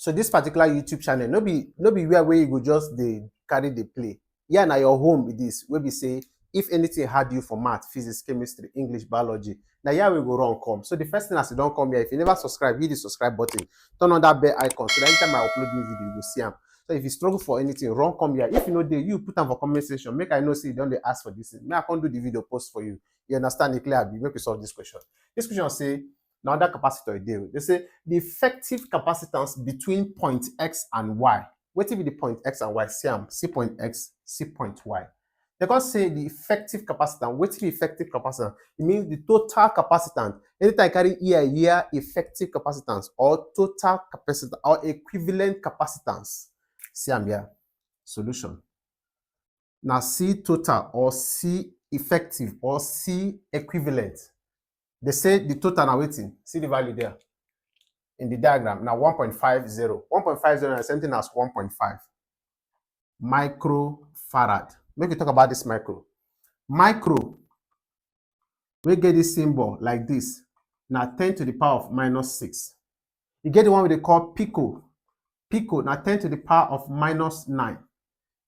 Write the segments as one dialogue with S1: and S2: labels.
S1: So this particular YouTube channel, no be where you go just carry the play. Yeah, na your home it is. Where we say if anything hard you for math, physics, chemistry, English, biology, now here we go run come. So the first thing as you don't come here, if you never subscribe, hit the subscribe button, turn on that bell icon so that anytime I upload new video, you will see them. So if you struggle for anything, run come here. If you know they, you put them for comment section. Make I know see you don't they ask for this. May I can't do the video post for you. You understand it clearly? Make we solve this question. This question say now that capacitor deal. They say the effective capacitance between point X and Y. What if the point X and Y? See point X, see point Y. They can say the effective capacitance. What is the effective capacitance? It means the total capacitance. Anytime I carry here effective capacitance or total capacitance or equivalent capacitance. See here. Solution. Now C total or C effective or C equivalent. They say the total now waiting. See the value there in the diagram. Now 1.50. 1.50 is something as 1.5 microfarad. Make we talk about this micro. Micro, we get this symbol like this. Now 10 to the power of minus 6. You get the one they call pico. Pico, now 10 to the power of minus 9.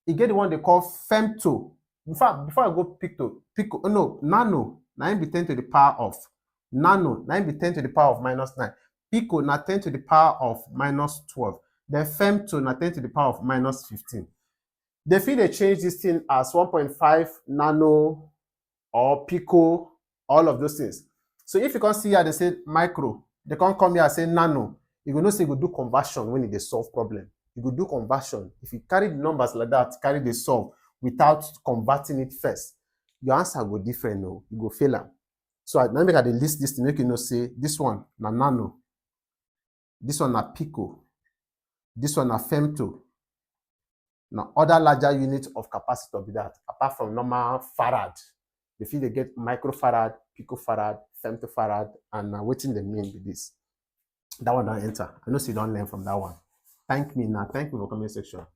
S1: You get the one they call femto. In fact, before I go pico, nano, now be 10 to the power of nano, now be 10 to the power of minus 9. Pico, now 10 to the power of minus 12. Then femto, now 10 to the power of minus 15. They feel they change this thing as 1.5 nano or pico, all of those things. So if you can see here, they say micro, they can't come here and say nano. You go know say you go do conversion when they solve problem. You go do conversion. If you carry the numbers like that, carry the solve without converting it first, your answer go different. No, you go fail them. So now make I list this to make you know say this one na nano, this one na pico, this one na femto. Now other larger units of capacitor be that apart from normal farad. They feel they get microfarad, picofarad, femtofarad, and now waiting the mean with this. That one don't enter. I know so you don't learn from that one. Thank me now. Thank me for comment section.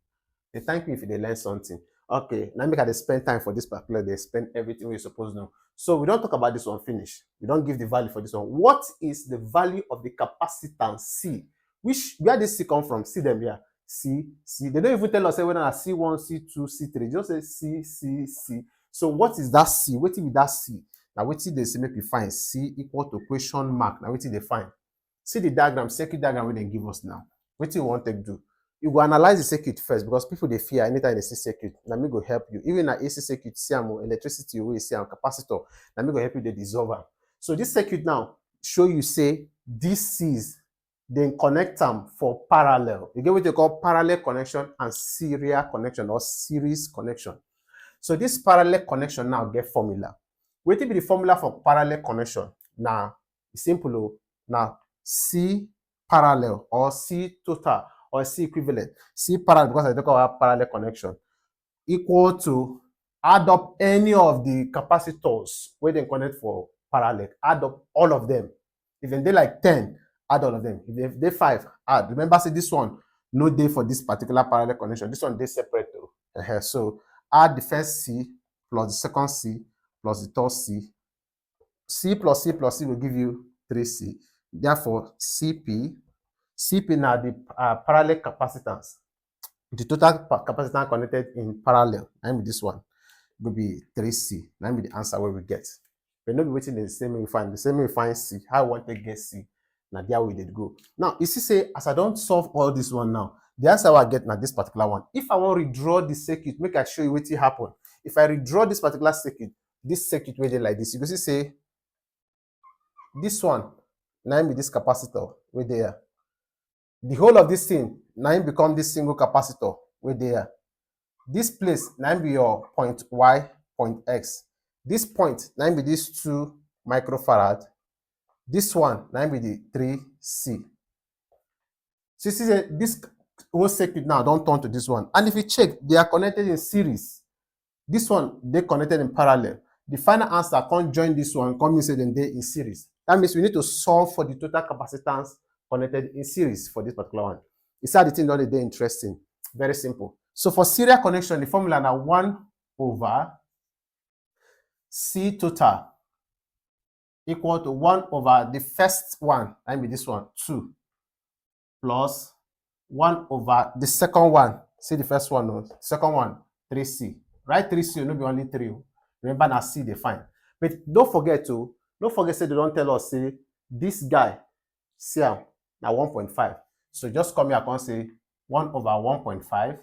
S1: They thank me if they learn something. Okay, now make I spend time for this particular. They spend everything we're supposed to know. So we don't talk about this one finish. We don't give the value for this one. What is the value of the capacitance C? Where this C come from? See them here. C. They don't even tell us whether C1, C2, C3. Just say C. So what is that C? What is that C? Now what they say make we find C equal to question mark. Now what they find? See the diagram, circuit diagram where they give us now. What do you want to do? You go analyze the circuit first because people they fear anytime they see circuit. Now me go help you. Even at AC circuit, see electricity, we see capacitor. Now me go help you the dissolver. So this circuit now show you say these C's then connect them for parallel. You get what they call parallel connection and serial connection or series connection. So this parallel connection now get formula. What will be the formula for parallel connection? Now it's simple. Now C parallel or C total or C equivalent. C parallel because I talk about parallel connection equal to add up any of the capacitors where they connect for parallel. Add up all of them. If they like 10, add all of them. If they 5, add. Remember, say this one no day for this particular parallel connection. This one they separate though. So add the first C plus the second C plus the third C. C plus C plus C will give you 3C. Therefore, CP now the parallel capacitance. The total capacitance connected in parallel, and with this one, will be 3C. That will be the answer where we get. We're not waiting the same way we find. The same way we find C. How I want to get C. Now there we did go. Now, you see, say, as I don't solve all this one now, the answer I get now this particular one. If I want to redraw the circuit, make I show you what will happen. If I redraw this particular circuit, this circuit where they like this, you can see say this one, now be this capacitor where they are. The whole of this thing now become this single capacitor where they are. This place now be your point Y, point X. This point now be this 2 microfarad. This one now be the 3C. So you see this whole circuit now don't turn to this one. And if you check, they are connected in series. This one they connected in parallel. The final answer can't join this one, come inside and they in series. That means we need to solve for the total capacitance connected in series for this particular one. You see how the thing not they interesting. Very simple. So for serial connection, the formula now 1 over C total equal to 1 over the first one, I mean this one, 2, plus 1 over the second one. See the first one, no? Second one, 3C. Write 3C, no be only 3. Remember, now C they find. But don't forget say they don't tell us, say, this guy, see now 1.5. So just come here and say 1 over 1.5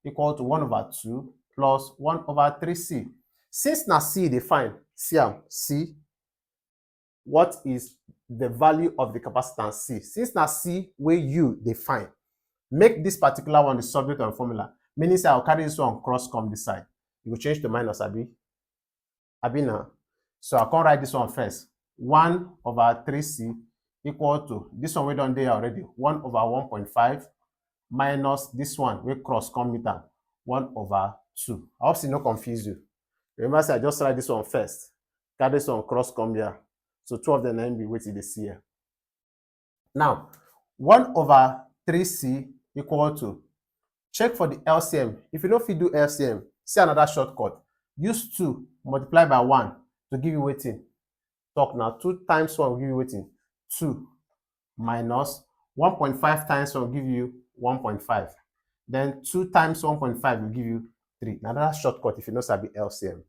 S1: equal to 1 over 2 plus 1 over 3C. Since now C they find, C, what is the value of the capacitance C? Since now C where you define, make this particular one the subject of the formula. Meaning say I'll carry this one cross come this side. You will change to minus abi now. So I can write this one first. 1 over 3C equal to this one we done there already. 1 over 1.5 minus this one we cross come meter 1 over 2. I hope it no confuse you. Remember, say I just write this one first. Carry this one cross come here. So 2 of them then be waiting this here. Now, 1 over 3C equal to, check for the LCM. If you don't fit do LCM, see another shortcut. Use 2 multiply by 1 to give you waiting. Talk now. 2 times 1 will give you waiting. 2 minus 1.5 times 1 will give you 1.5. Then 2 times 1.5 will give you 3. Now that's shortcut if you know sabi LCM.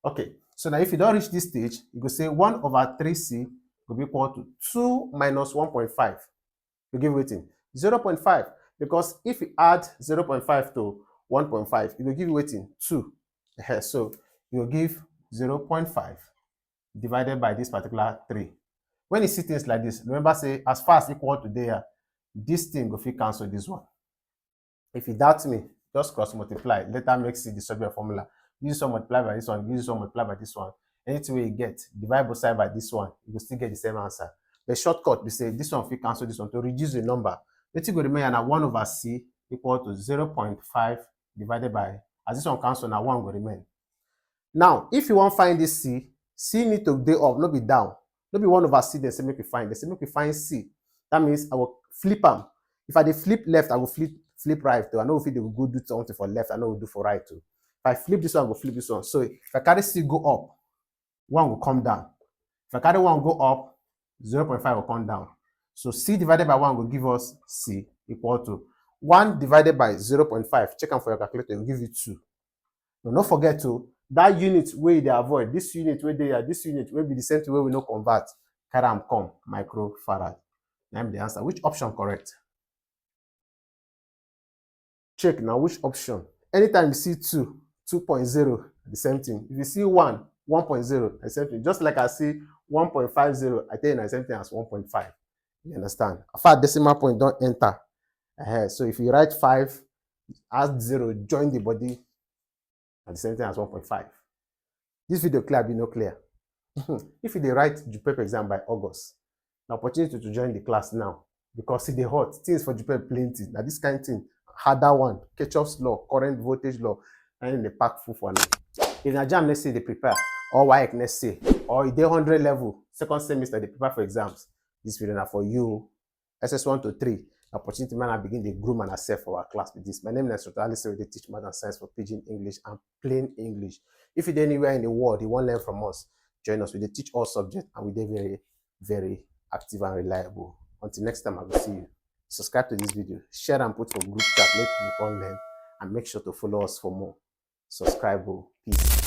S1: Okay, so now if you don't reach this stage, you go say 1 over 3C will be equal to 2 minus 1.5. You give waiting 0.5, because if you add 0.5 to 1.5, it will give you waiting 2. So you will give 0.5 divided by this particular 3. When you see things like this, remember say as far as equal to there, this thing go fit cancel this one. If you doubt me, just cross multiply. Later make C the subject formula. Use this one multiply by this one, use this one multiply by this one. Anything you get, divide both sides by this one, you will still get the same answer. The shortcut, we say this one fit cancel this one to reduce the number. Let's go remain now 1 over C equal to 0.5 divided by, as this one cancel now 1 will remain. Now, if you want to find this C need to go up, not be down. Not be 1 over C, they say make you find. They say make you find C. That means I will flip them. If I dey flip left, I will flip right too. I know if they will go do something for left, I know we'll do for right too. If I flip this one, I will flip this one. So if I carry C go up, 1 will come down. If I carry 1 go up, 0.5 will come down. So C divided by 1 will give us C equal to 1 divided by 0.5. Check them for your calculator, it will give you 2. But don't forget to, that unit where they avoid, this unit where they are, this unit will be the same to where we no convert. Carry am come, microfarad. Name the answer. Which option correct? Check now which option. Anytime you see 2, 2.0, the same thing. If you see 1, 1.0, the same thing. Just like I see 1.50, I tell you the same thing as 1.5. You understand? After decimal point don't enter. So if you write 5, add 0, join the body at the same thing as 1.5. This video clear, be no clear. If you dey write JUPEP exam by August, the opportunity to join the class now, because see the hot things for JUPEP plenty. Now this kind of thing, harder one, Kirchhoff's law, current voltage law, and in the pack full for now. If na JAM, let's say they prepare, or WAEC, let's say, or if they 100 level, second semester they prepare for exams, this video now for you, SS1 to 3. Opportunity man, I begin the groom and accept for our class with this. My name is Instructor. I teach math and science for pidgin English and plain English. If you're anywhere in the world, you want to learn from us, join us. We teach all subjects and we're very, very active and reliable. Until next time, I will see you. Subscribe to this video, share and put for group chat, make people learn, and make sure to follow us for more. Subscribe. Peace.